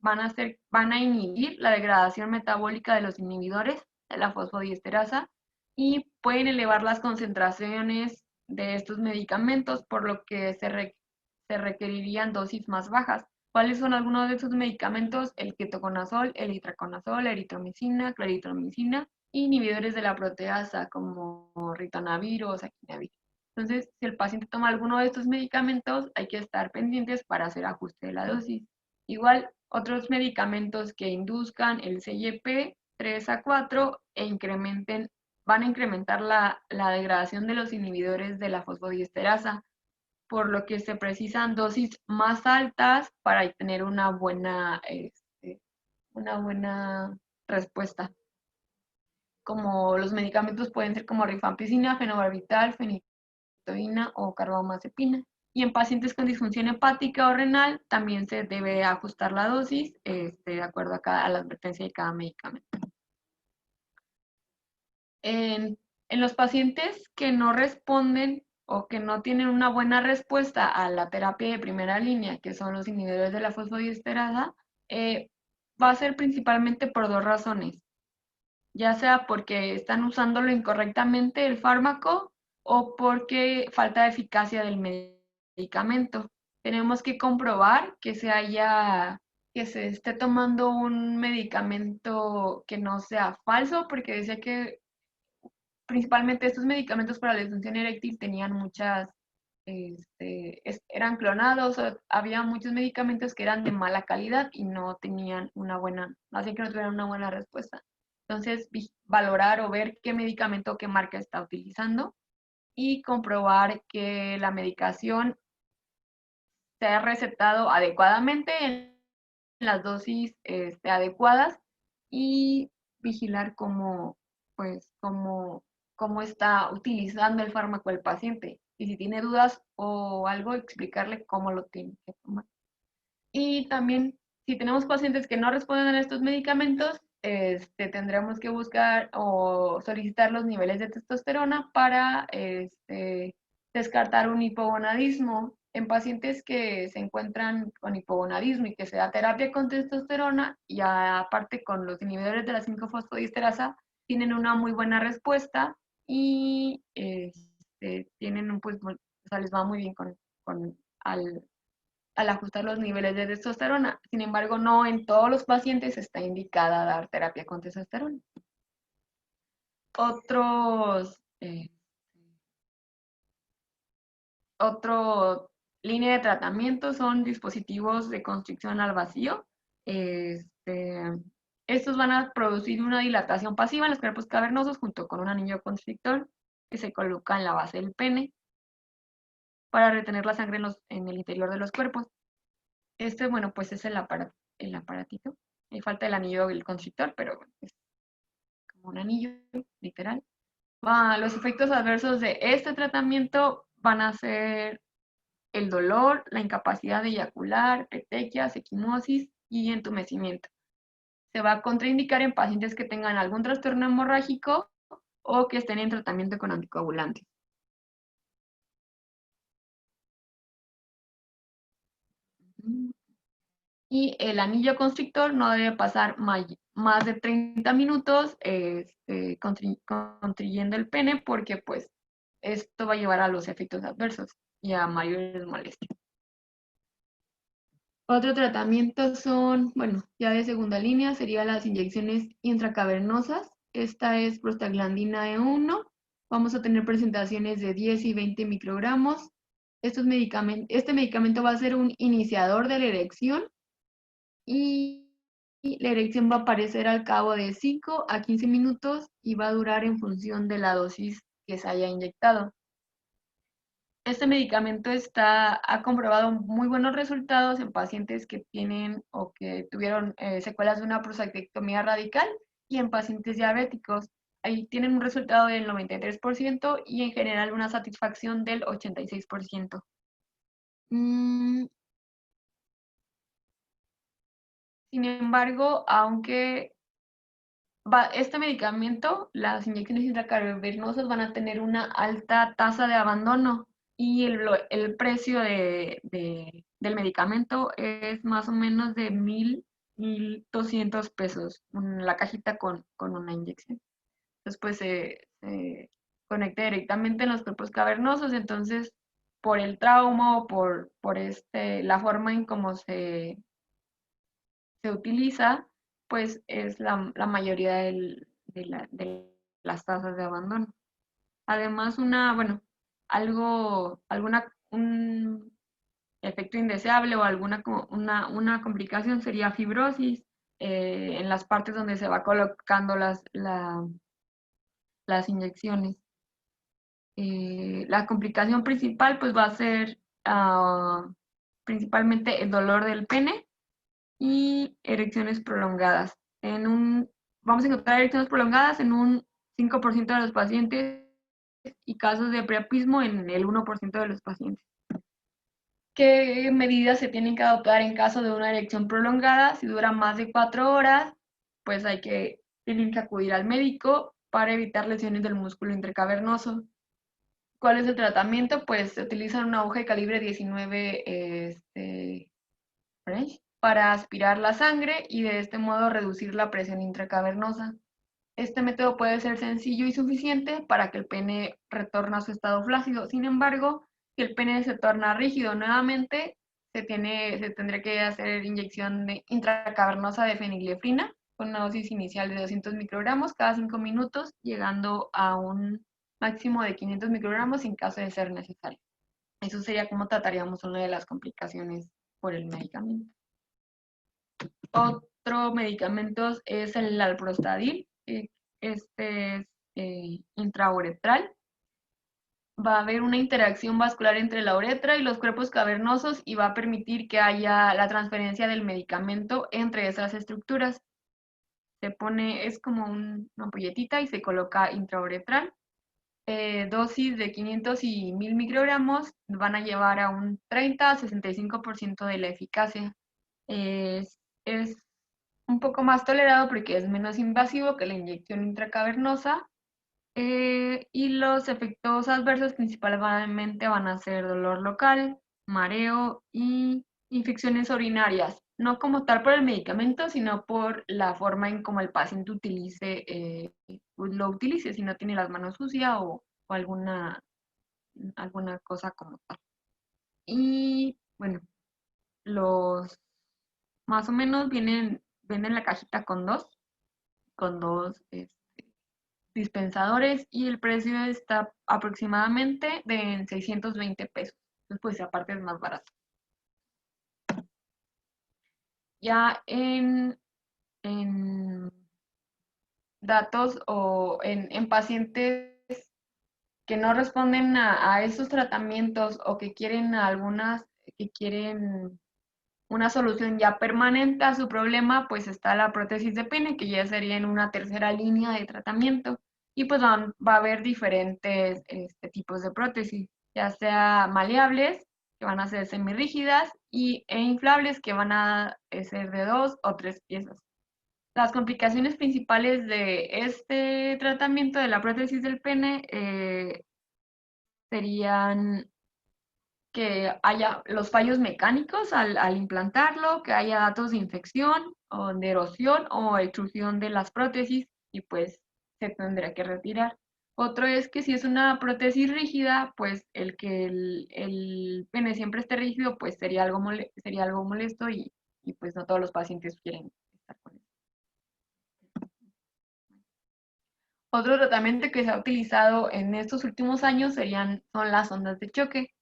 van a inhibir la degradación metabólica de los inhibidores de la fosfodiesterasa y pueden elevar las concentraciones de estos medicamentos, por lo que se requerirían dosis más bajas. ¿Cuáles son algunos de esos medicamentos? El ketoconazol, el itraconazol, la eritromicina, claritromicina, inhibidores de la proteasa como ritonavir o saquinavir. Entonces, si el paciente toma alguno de estos medicamentos, hay que estar pendientes para hacer ajuste de la dosis. Igual, otros medicamentos que induzcan el CYP 3 a 4 van a incrementar la degradación de los inhibidores de la fosfodiesterasa, por lo que se precisan dosis más altas para tener una buena respuesta. Como los medicamentos pueden ser como rifampicina, fenobarbital, fenitoína o carbamazepina. Y en pacientes con disfunción hepática o renal también se debe ajustar la dosis de acuerdo a la advertencia de cada medicamento. En los pacientes que no responden o que no tienen una buena respuesta a la terapia de primera línea, que son los inhibidores de la fosfodiesterasa, va a ser principalmente por dos razones, ya sea porque están usándolo incorrectamente el fármaco o porque falta eficacia del medicamento. Tenemos que comprobar que se esté tomando un medicamento que no sea falso, porque decía que principalmente estos medicamentos para la disfunción eréctil tenían eran clonados, había muchos medicamentos que eran de mala calidad y no tenían hacían que no tuvieran una buena respuesta. Entonces, valorar o ver qué medicamento, qué marca está utilizando y comprobar que la medicación se ha recetado adecuadamente en las dosis adecuadas y vigilar cómo está utilizando el fármaco el paciente. Y si tiene dudas o algo, explicarle cómo lo tiene que tomar. Y también, si tenemos pacientes que no responden a estos medicamentos, tendremos que buscar o solicitar los niveles de testosterona para descartar un hipogonadismo. En pacientes que se encuentran con hipogonadismo y que se da terapia con testosterona, y aparte con los inhibidores de la 5-fosfodiesterasa, tienen una muy buena respuesta y les va muy bien al ajustar los niveles de testosterona. Sin embargo, no en todos los pacientes está indicada dar terapia con testosterona. Otro línea de tratamiento son dispositivos de constricción al vacío. Estos van a producir una dilatación pasiva en los cuerpos cavernosos junto con un anillo constrictor que se coloca en la base del pene para retener la sangre en el interior de los cuerpos. Bueno, pues es el aparatito. Me falta el anillo del constrictor, pero es como un anillo, literal. Los efectos adversos de este tratamiento van a ser el dolor, la incapacidad de eyacular, petequias, equimosis y entumecimiento. Se va a contraindicar en pacientes que tengan algún trastorno hemorrágico o que estén en tratamiento con anticoagulantes. Y el anillo constrictor no debe pasar más de 30 minutos contrayendo el pene, porque pues esto va a llevar a los efectos adversos. y a mayores molestias. Otro tratamiento son, bueno, ya de segunda línea, serían las inyecciones intracavernosas. Esta es prostaglandina E1. Vamos a tener presentaciones de 10 y 20 microgramos. Este medicamento va a ser un iniciador de la erección y la erección va a aparecer al cabo de 5 a 15 minutos y va a durar en función de la dosis que se haya inyectado. Este medicamento ha comprobado muy buenos resultados en pacientes que tienen o que tuvieron secuelas de una prostatectomía radical y en pacientes diabéticos. Ahí tienen un resultado del 93% y en general una satisfacción del 86%. Sin embargo, aunque este medicamento, las inyecciones intracavernosas van a tener una alta tasa de abandono y el precio del medicamento es más o menos de 1,200 pesos, la cajita con una inyección. Después se conecta directamente en los cuerpos cavernosos, entonces por el trauma o por la forma en cómo se utiliza, pues es la mayoría de las tasas de abandono. Además, un efecto indeseable o una complicación sería fibrosis en las partes donde se va colocando las inyecciones. La complicación principal pues va a ser principalmente el dolor del pene y erecciones prolongadas. Vamos a encontrar erecciones prolongadas en un 5% de los pacientes y casos de priapismo en el 1% de los pacientes. ¿Qué medidas se tienen que adoptar en caso de una erección prolongada? Si dura más de 4 horas, pues tienen que acudir al médico para evitar lesiones del músculo intercavernoso. ¿Cuál es el tratamiento? Pues se utiliza una aguja de calibre 19 French para aspirar la sangre y de este modo reducir la presión intracavernosa. Este método puede ser sencillo y suficiente para que el pene retorne a su estado flácido. Sin embargo, si el pene se torna rígido nuevamente, se tendría que hacer inyección intracavernosa de feniglefrina con una dosis inicial de 200 microgramos cada 5 minutos, llegando a un máximo de 500 microgramos en caso de ser necesario. Eso sería como trataríamos una de las complicaciones por el medicamento. Otro medicamento es el alprostadil. Este es intrauretral. Va a haber una interacción vascular entre la uretra y los cuerpos cavernosos y va a permitir que haya la transferencia del medicamento entre esas estructuras. Es como una ampolletita y se coloca intrauretral. Dosis de 500 y 1,000 microgramos van a llevar a un 30 a 65% de la eficacia. Es un poco más tolerado porque es menos invasivo que la inyección intracavernosa y los efectos adversos principalmente van a ser dolor local, mareo y infecciones urinarias, no como tal por el medicamento, sino por la forma en cómo el paciente lo utilice, si no tiene las manos sucias o alguna cosa como tal. Y bueno, los más o menos venden la cajita con dos dispensadores y el precio está aproximadamente de 620 pesos. Entonces, pues aparte es más barato. Ya en datos o en pacientes que no responden a esos tratamientos o que quieren una solución ya permanente a su problema, pues está la prótesis de pene, que ya sería en una tercera línea de tratamiento. Y pues va a haber diferentes tipos de prótesis, ya sea maleables, que van a ser semirrígidas, e inflables, que van a ser de 2 o 3 piezas. Las complicaciones principales de este tratamiento de la prótesis del pene serían que haya los fallos mecánicos al implantarlo, que haya datos de infección o de erosión o extrusión de las prótesis y pues se tendrá que retirar. Otro es que si es una prótesis rígida, pues el que el pene siempre esté rígido, pues sería algo molesto y pues no todos los pacientes quieren estar con eso. Otro tratamiento que se ha utilizado en estos últimos años son las ondas de choque.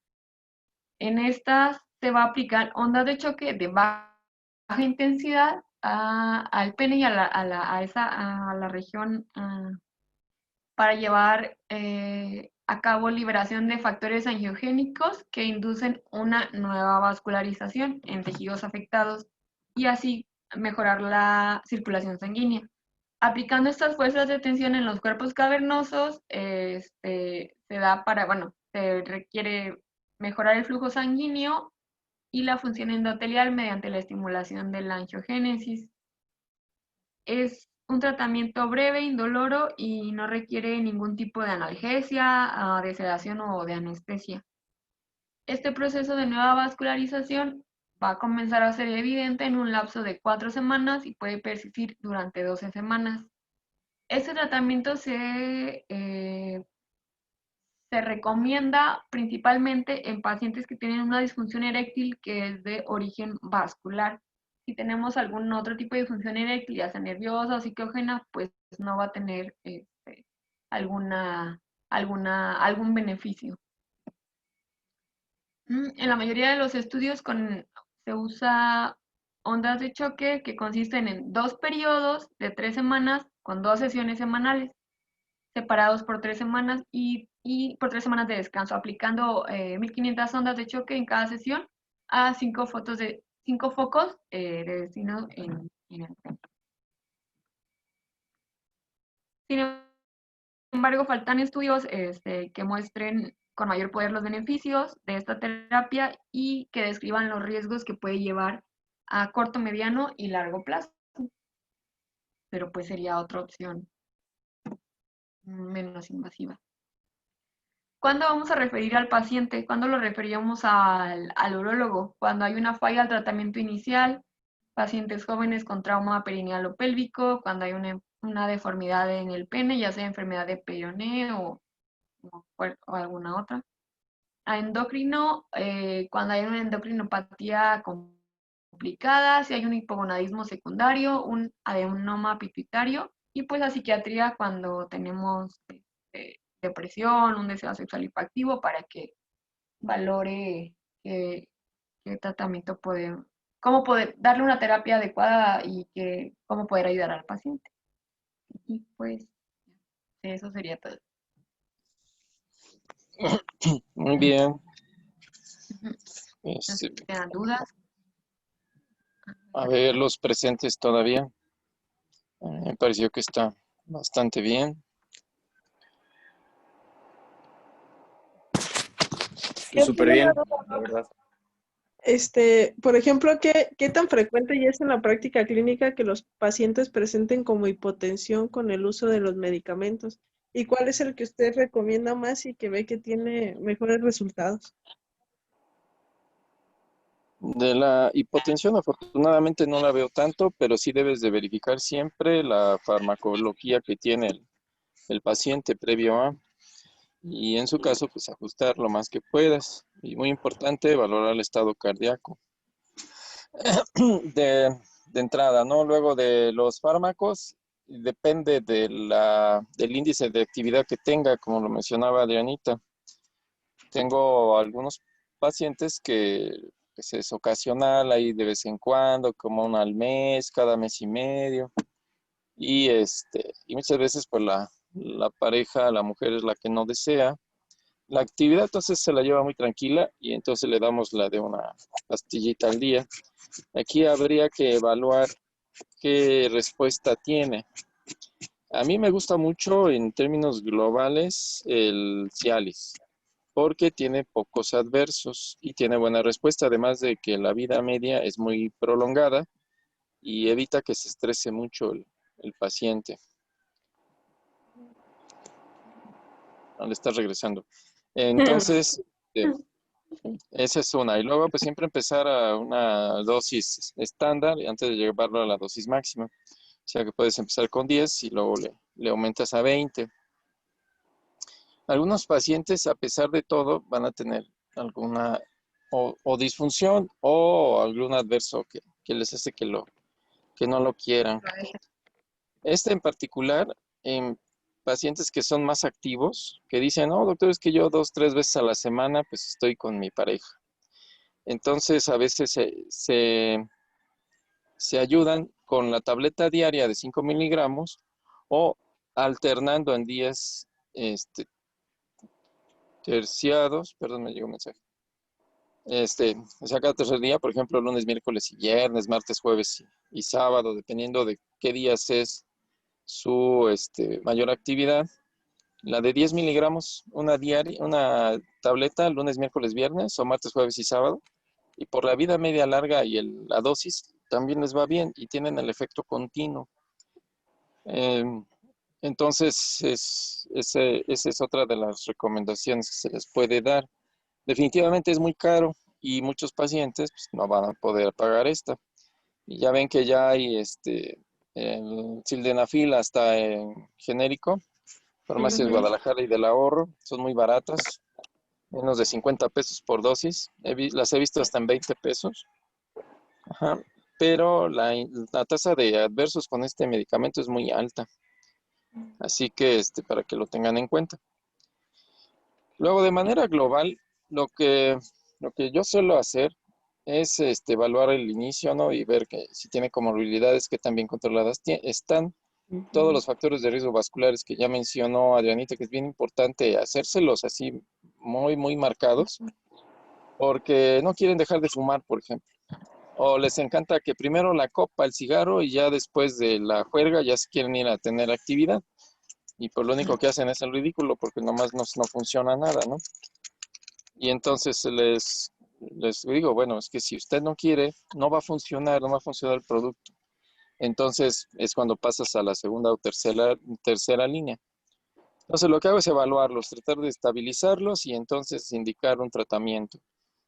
En estas se va a aplicar ondas de choque de baja intensidad al pene y a la región para llevar a cabo liberación de factores angiogénicos que inducen una nueva vascularización en tejidos afectados y así mejorar la circulación sanguínea. Aplicando estas fuerzas de tensión en los cuerpos cavernosos, se requiere mejorar el flujo sanguíneo y la función endotelial mediante la estimulación de la angiogénesis. Es un tratamiento breve, indoloro y no requiere ningún tipo de analgesia, de sedación o de anestesia. Este proceso de nueva vascularización va a comenzar a ser evidente en un lapso de 4 semanas y puede persistir durante 12 semanas. Este tratamiento se recomienda principalmente en pacientes que tienen una disfunción eréctil que es de origen vascular. Si tenemos algún otro tipo de disfunción eréctil, ya sea nerviosa o psicógena, pues no va a tener alguna, algún beneficio. En la mayoría de los estudios se usa ondas de choque que consisten en 2 periodos de 3 semanas con 2 sesiones semanales, separados por 3 semanas y por 3 semanas de descanso, aplicando 1500 ondas de choque en cada sesión a 5 focos de destino en el pene. Sin embargo, faltan estudios que muestren con mayor poder los beneficios de esta terapia y que describan los riesgos que puede llevar a corto, mediano y largo plazo. Pero pues sería otra opción menos invasiva. ¿Cuándo vamos a referir al paciente? ¿Cuándo lo referíamos al urólogo? Cuando hay una falla al tratamiento inicial, pacientes jóvenes con trauma perineal o pélvico, cuando hay una deformidad en el pene, ya sea enfermedad de Peyronie o alguna otra. A endocrino, cuando hay una endocrinopatía complicada, si hay un hipogonadismo secundario, un adenoma pituitario, y pues a psiquiatría cuando tenemos depresión, un deseo sexual hipoactivo, para que valore qué tratamiento cómo poder darle una terapia adecuada y cómo poder ayudar al paciente. Y pues eso sería todo. Muy bien. No sé si tengan dudas. A ver, los presentes todavía. Me pareció que está bastante bien. Súper bien, la verdad. Por ejemplo, ¿qué tan frecuente ya es en la práctica clínica que los pacientes presenten como hipotensión con el uso de los medicamentos? ¿Y cuál es el que usted recomienda más y que ve que tiene mejores resultados? De la hipotensión, afortunadamente no la veo tanto, pero sí debes de verificar siempre la farmacología que tiene el paciente previo a, y en su caso, pues ajustar lo más que puedas. Y muy importante, valorar el estado cardíaco. De entrada, ¿no? Luego de los fármacos, depende del índice de actividad que tenga, como lo mencionaba Adrianita. Tengo algunos pacientes que pues, es ocasional, ahí de vez en cuando, como una al mes, cada mes y medio. Y muchas veces pues la pareja, la mujer es la que no desea. La actividad entonces se la lleva muy tranquila y entonces le damos la de una pastillita al día. Aquí habría que evaluar qué respuesta tiene. A mí me gusta mucho en términos globales el Cialis, porque tiene pocos adversos y tiene buena respuesta, además de que la vida media es muy prolongada y evita que se estrese mucho el paciente. ¿Dónde está regresando? Entonces, esa es una. Y luego, pues siempre empezar a una dosis estándar antes de llevarlo a la dosis máxima. O sea que puedes empezar con 10 y luego le aumentas a 20. algunos pacientes, a pesar de todo, van a tener alguna o disfunción o algún adverso que les hace que no lo quieran. Este en particular, en pacientes que son más activos, que dicen, no, doctor, es que yo 2, 3 veces a la semana, pues estoy con mi pareja. Entonces, a veces se ayudan con la tableta diaria de 5 miligramos o alternando en días terciados, perdón, me llegó un mensaje. O sea, cada tercer día, por ejemplo, lunes, miércoles y viernes, martes, jueves y sábado, dependiendo de qué días es su mayor actividad. La de 10 miligramos, una tableta, lunes, miércoles, viernes o martes, jueves y sábado. Y por la vida media larga y la dosis también les va bien y tienen el efecto continuo. Entonces, esa es otra de las recomendaciones que se les puede dar. Definitivamente es muy caro y muchos pacientes pues, no van a poder pagar esta. Y ya ven que ya hay el sildenafil hasta en genérico, farmacias Guadalajara y del Ahorro, son muy baratas, menos de 50 pesos por dosis. Las he visto hasta en 20 pesos. Ajá. Pero la tasa de adversos con este medicamento es muy alta. Así que para que lo tengan en cuenta. Luego, de manera global, lo que yo suelo hacer es evaluar el inicio, ¿no? Y ver que si tiene comorbilidades que también controladas están. Todos los factores de riesgo vasculares que ya mencionó Adrianita, que es bien importante hacérselos así muy, muy marcados, porque no quieren dejar de fumar, por ejemplo. O les encanta que primero la copa, el cigarro, y ya después de la juerga ya se quieren ir a tener actividad. Y pues lo único que hacen es el ridículo, porque nomás no funciona nada, ¿no? Y entonces les digo, bueno, es que si usted no quiere, no va a funcionar el producto. Entonces es cuando pasas a la segunda o tercera línea. Entonces lo que hago es evaluarlos, tratar de estabilizarlos y entonces indicar un tratamiento.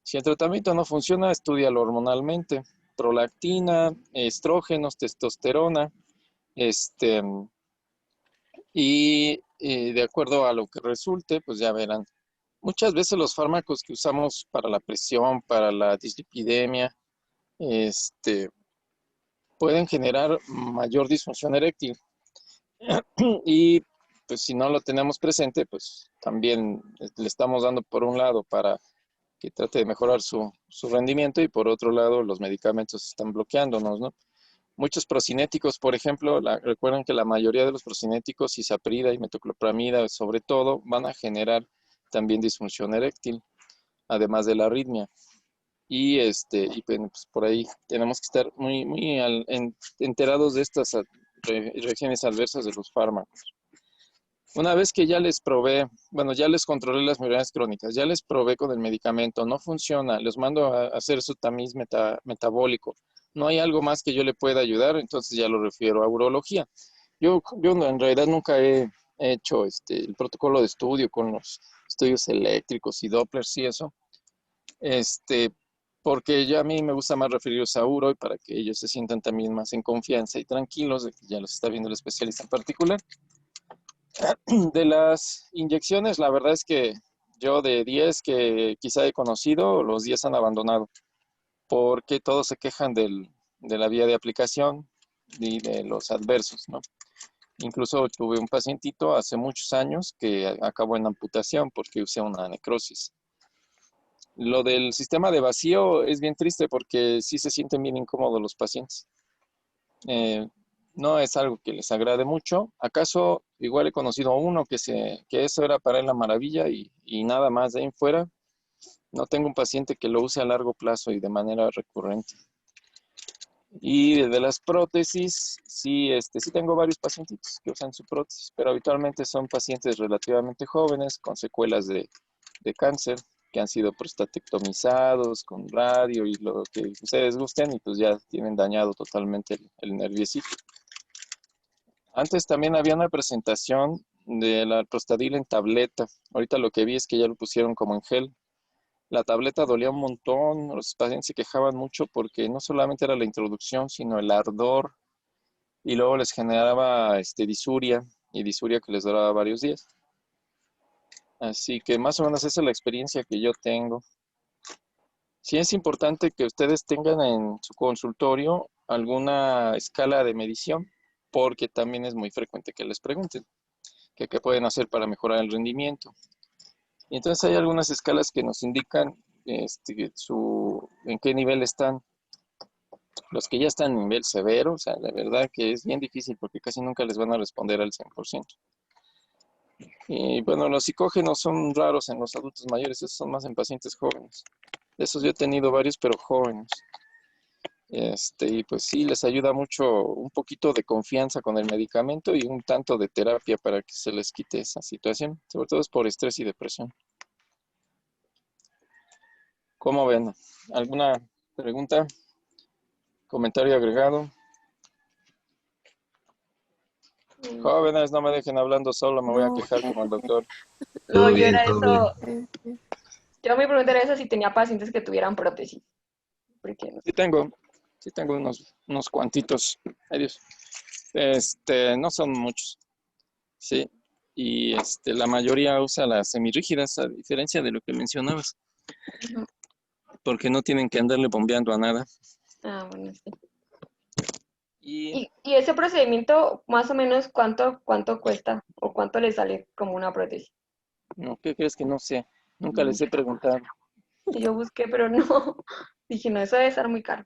Si el tratamiento no funciona, estúdialo hormonalmente. Prolactina, estrógenos, testosterona, y de acuerdo a lo que resulte, pues ya verán. Muchas veces los fármacos que usamos para la presión, para la dislipidemia, pueden generar mayor disfunción eréctil. Y pues si no lo tenemos presente, pues también le estamos dando por un lado para que trate de mejorar su rendimiento y por otro lado los medicamentos están bloqueándonos, ¿no? Muchos procinéticos, por ejemplo, recuerden que la mayoría de los procinéticos, isaprida y metoclopramida sobre todo, van a generar también disfunción eréctil, además de la arritmia. Y pues por ahí tenemos que estar muy, muy enterados de estas reacciones adversas de los fármacos. Una vez que ya les probé, bueno, ya les controlé las migrañas crónicas, ya les probé con el medicamento, no funciona, les mando a hacer su tamiz metabólico, no hay algo más que yo le pueda ayudar, entonces ya lo refiero a urología. Yo en realidad nunca he hecho el protocolo de estudio con los estudios eléctricos y Dopplers y eso, porque ya a mí me gusta más referirlos a uro y para que ellos se sientan también más en confianza y tranquilos de que ya los está viendo el especialista en particular. De las inyecciones, la verdad es que yo de 10 que quizá he conocido, los 10 han abandonado, porque todos se quejan de la vía de aplicación y de los adversos, ¿no? Incluso tuve un pacientito hace muchos años que acabó en amputación porque usé una necrosis. Lo del sistema de vacío es bien triste porque sí se sienten bien incómodos los pacientes. No es algo que les agrade mucho. ¿Acaso igual he conocido a uno que eso era para él la maravilla y nada más de ahí en fuera? No tengo un paciente que lo use a largo plazo y de manera recurrente. Y de las prótesis, sí tengo varios pacientitos que usan su prótesis, pero habitualmente son pacientes relativamente jóvenes con secuelas de cáncer que han sido prostatectomizados con radio y lo que ustedes gusten y pues ya tienen dañado totalmente el nerviecito. Antes también había una presentación de la Prostadil en tableta. Ahorita lo que vi es que ya lo pusieron como en gel. La tableta dolía un montón, los pacientes se quejaban mucho porque no solamente era la introducción, sino el ardor y luego les generaba disuria y disuria que les duraba varios días. Así que más o menos esa es la experiencia que yo tengo. Sí es importante que ustedes tengan en su consultorio alguna escala de medición, porque también es muy frecuente que les pregunten que qué pueden hacer para mejorar el rendimiento. Y entonces hay algunas escalas que nos indican en qué nivel están. Los que ya están en nivel severo, o sea, la verdad que es bien difícil porque casi nunca les van a responder al 100%. Y bueno, los psicógenos son raros en los adultos mayores, esos son más en pacientes jóvenes. De esos yo he tenido varios, pero jóvenes. Y pues sí, les ayuda mucho un poquito de confianza con el medicamento y un tanto de terapia para que se les quite esa situación, sobre todo es por estrés y depresión. ¿Cómo ven? ¿Alguna pregunta? ¿Comentario agregado? Jóvenes, no me dejen hablando solo, me voy a quejar como el doctor. No, Todo yo bien, era todo bien. eso. Yo mi pregunta era esa si tenía pacientes que tuvieran prótesis. Porque no. Sí tengo unos cuantitos. Adiós. No son muchos. Sí. Y la mayoría usa las semirrígidas, a diferencia de lo que mencionabas, Ujú. porque no tienen que andarle bombeando a nada. Ah, bueno, sí. Y ¿Y ese procedimiento, más o menos, cuánto cuesta o cuánto le sale como una prótesis? no, ¿qué crees que no sé? Nunca les he preguntado. Y yo busqué, pero no. Dije, no, eso debe estar muy caro.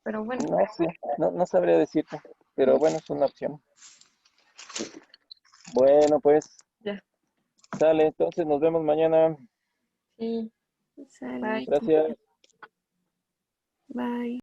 Pero bueno, No sé, no sabría decirte, pero bueno, es una opción. Bueno, pues, ya. sale, entonces nos vemos mañana. Sí. Sale. Bye. Gracias. Bye.